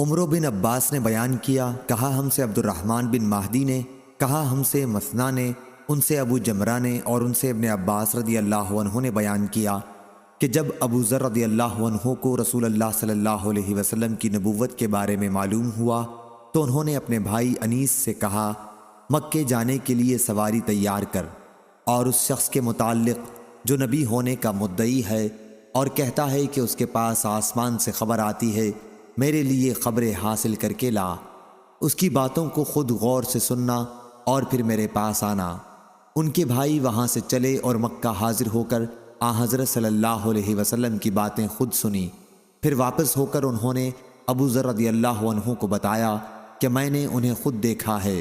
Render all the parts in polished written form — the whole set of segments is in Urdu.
عمرو بن عباس نے بیان کیا، کہا ہم سے عبد الرحمن بن مہدی نے، کہا ہم سے مثنیٰ نے، ان سے ابو جمرہ نے اور ان سے ابن عباس رضی اللہ عنہ نے بیان کیا کہ جب ابو ذر رضی اللہ عنہ کو رسول اللہ صلی اللہ علیہ وسلم کی نبوت کے بارے میں معلوم ہوا تو انہوں نے اپنے بھائی انیس سے کہا، مکے جانے کے لیے سواری تیار کر، اور اس شخص کے متعلق جو نبی ہونے کا مدعی ہے اور کہتا ہے کہ اس کے پاس آسمان سے خبر آتی ہے، میرے لیے خبریں حاصل کر کے لا، اس کی باتوں کو خود غور سے سننا اور پھر میرے پاس آنا۔ ان کے بھائی وہاں سے چلے اور مکہ حاضر ہو کر حضرت صلی اللہ علیہ وسلم کی باتیں خود سنی۔ پھر واپس ہو کر انہوں نے ابو ذر رضی اللہ عنہ کو بتایا کہ میں نے انہیں خود دیکھا ہے،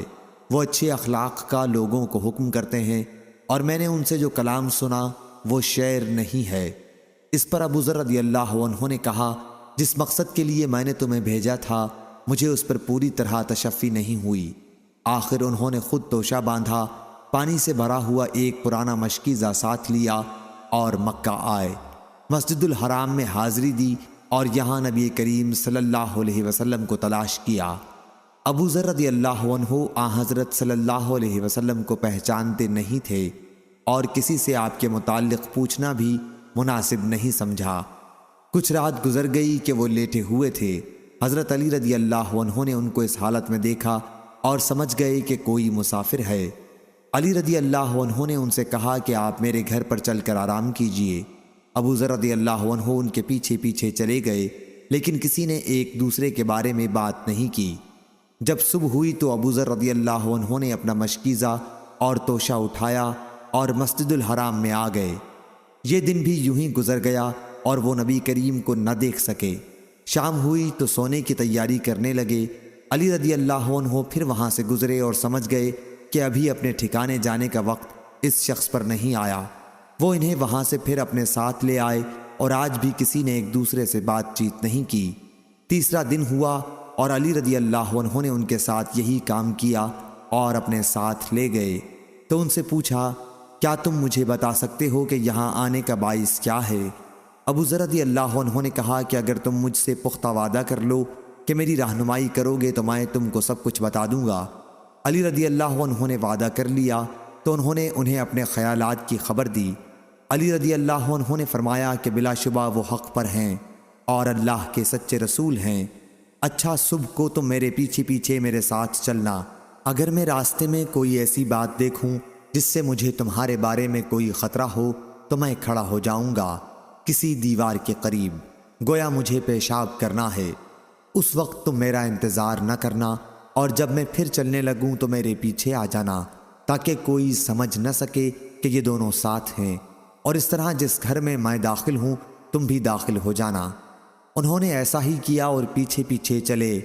وہ اچھے اخلاق کا لوگوں کو حکم کرتے ہیں، اور میں نے ان سے جو کلام سنا وہ شعر نہیں ہے۔ اس پر ابو ذر رضی اللہ عنہ نے کہا، جس مقصد کے لیے میں نے تمہیں بھیجا تھا مجھے اس پر پوری طرح تشفی نہیں ہوئی۔ آخر انہوں نے خود توشہ باندھا، پانی سے بھرا ہوا ایک پرانا مشکیزہ ساتھ لیا اور مکہ آئے، مسجد الحرام میں حاضری دی اور یہاں نبی کریم صلی اللہ علیہ وسلم کو تلاش کیا۔ ابو ذر رضی اللہ عنہ حضرت صلی اللہ علیہ وسلم کو پہچانتے نہیں تھے اور کسی سے آپ کے متعلق پوچھنا بھی مناسب نہیں سمجھا۔ کچھ رات گزر گئی کہ وہ لیٹے ہوئے تھے۔ حضرت علی رضی اللہ عنہ نے ان کو اس حالت میں دیکھا اور سمجھ گئے کہ کوئی مسافر ہے۔ علی رضی اللہ عنہ نے ان سے کہا کہ آپ میرے گھر پر چل کر آرام کیجئے۔ ابو ذر رضی اللہ عنہ ان کے پیچھے پیچھے چلے گئے، لیکن کسی نے ایک دوسرے کے بارے میں بات نہیں کی۔ جب صبح ہوئی تو ابو ذر رضی اللہ عنہ نے اپنا مشکیزہ اور توشہ اٹھایا اور مسجد الحرام میں آ گئے۔ یہ دن بھی یوں ہی گزر گیا اور وہ نبی کریم کو نہ دیکھ سکے۔ شام ہوئی تو سونے کی تیاری کرنے لگے۔ علی رضی اللہ عنہ پھر وہاں سے گزرے اور سمجھ گئے کہ ابھی اپنے ٹھکانے جانے کا وقت اس شخص پر نہیں آیا۔ وہ انہیں وہاں سے پھر اپنے ساتھ لے آئے اور آج بھی کسی نے ایک دوسرے سے بات چیت نہیں کی۔ تیسرا دن ہوا اور علی رضی اللہ عنہ نے ان کے ساتھ یہی کام کیا اور اپنے ساتھ لے گئے۔ تو ان سے پوچھا، کیا تم مجھے بتا سکتے ہو کہ یہاں آنے کا باعث کیا ہے؟ ابو ذر رضی اللہ عنہ نے کہا کہ اگر تم مجھ سے پختہ وعدہ کر لو کہ میری رہنمائی کرو گے تو میں تم کو سب کچھ بتا دوں گا۔ علی رضی اللہ عنہ نے وعدہ کر لیا تو انہوں نے انہیں اپنے خیالات کی خبر دی۔ علی رضی اللہ عنہ نے فرمایا کہ بلا شبہ وہ حق پر ہیں اور اللہ کے سچے رسول ہیں۔ اچھا، صبح کو تم میرے پیچھے پیچھے میرے ساتھ چلنا۔ اگر میں راستے میں کوئی ایسی بات دیکھوں جس سے مجھے تمہارے بارے میں کوئی خطرہ ہو تو میں کھڑا ہو جاؤں گا کسی دیوار کے قریب، گویا مجھے پیشاب کرنا ہے۔ اس وقت تم میرا انتظار نہ کرنا، اور جب میں پھر چلنے لگوں تو میرے پیچھے آ جانا، تاکہ کوئی سمجھ نہ سکے کہ یہ دونوں ساتھ ہیں، اور اس طرح جس گھر میں میں داخل ہوں تم بھی داخل ہو جانا۔ انہوں نے ایسا ہی کیا اور پیچھے پیچھے چلے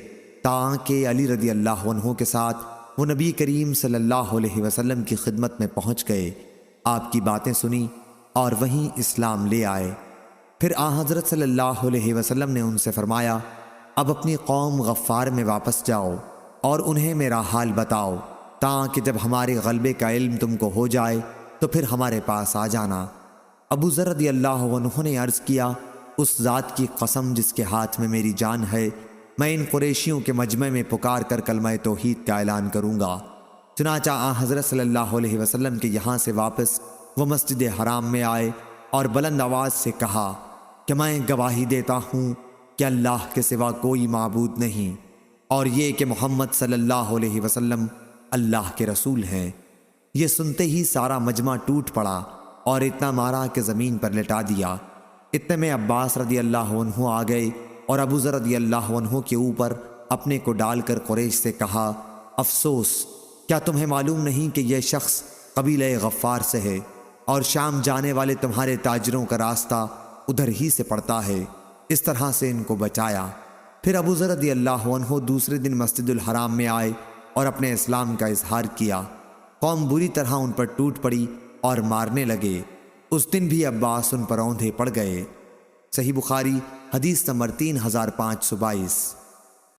تاکہ علی رضی اللہ عنہ کے ساتھ وہ نبی کریم صلی اللہ علیہ وسلم کی خدمت میں پہنچ گئے، آپ کی باتیں سنی اور وہیں اسلام لے آئے۔ پھر حضرت صلی اللہ علیہ وسلم نے ان سے فرمایا، اب اپنی قوم غفار میں واپس جاؤ اور انہیں میرا حال بتاؤ، تاکہ جب ہمارے غلبے کا علم تم کو ہو جائے تو پھر ہمارے پاس آ جانا۔ ابو ذر رضی اللہ عنہ نے عرض کیا، اس ذات کی قسم جس کے ہاتھ میں میری جان ہے، میں ان قریشیوں کے مجمع میں پکار کر کلمہ توحید کا اعلان کروں گا۔ چنانچہ حضرت صلی اللہ علیہ وسلم کے یہاں سے واپس وہ مسجد حرام میں آئے اور بلند آواز سے کہا کہ میں گواہی دیتا ہوں کہ اللہ کے سوا کوئی معبود نہیں، اور یہ کہ محمد صلی اللہ علیہ وسلم اللہ کے رسول ہیں۔ یہ سنتے ہی سارا مجمع ٹوٹ پڑا اور اتنا مارا کہ زمین پر لٹا دیا۔ اتنے میں عباس رضی اللہ عنہ آ گئے اور ابو ذر رضی اللہ عنہ کے اوپر اپنے کو ڈال کر قریش سے کہا، افسوس، کیا تمہیں معلوم نہیں کہ یہ شخص قبیلہ غفار سے ہے اور شام جانے والے تمہارے تاجروں کا راستہ ادھر ہی سے پڑتا ہے؟ اس طرح سے ان کو بچایا۔ پھر ابو ذر رضی اللہ عنہ دوسرے دن مسجد الحرام میں آئے اور اپنے اسلام کا اظہار کیا۔ قوم بری طرح ان پر ٹوٹ پڑی اور مارنے لگے۔ اس دن بھی عباس ان پر اوندھے پڑ گئے۔ صحیح بخاری حدیث نمبر 3522۔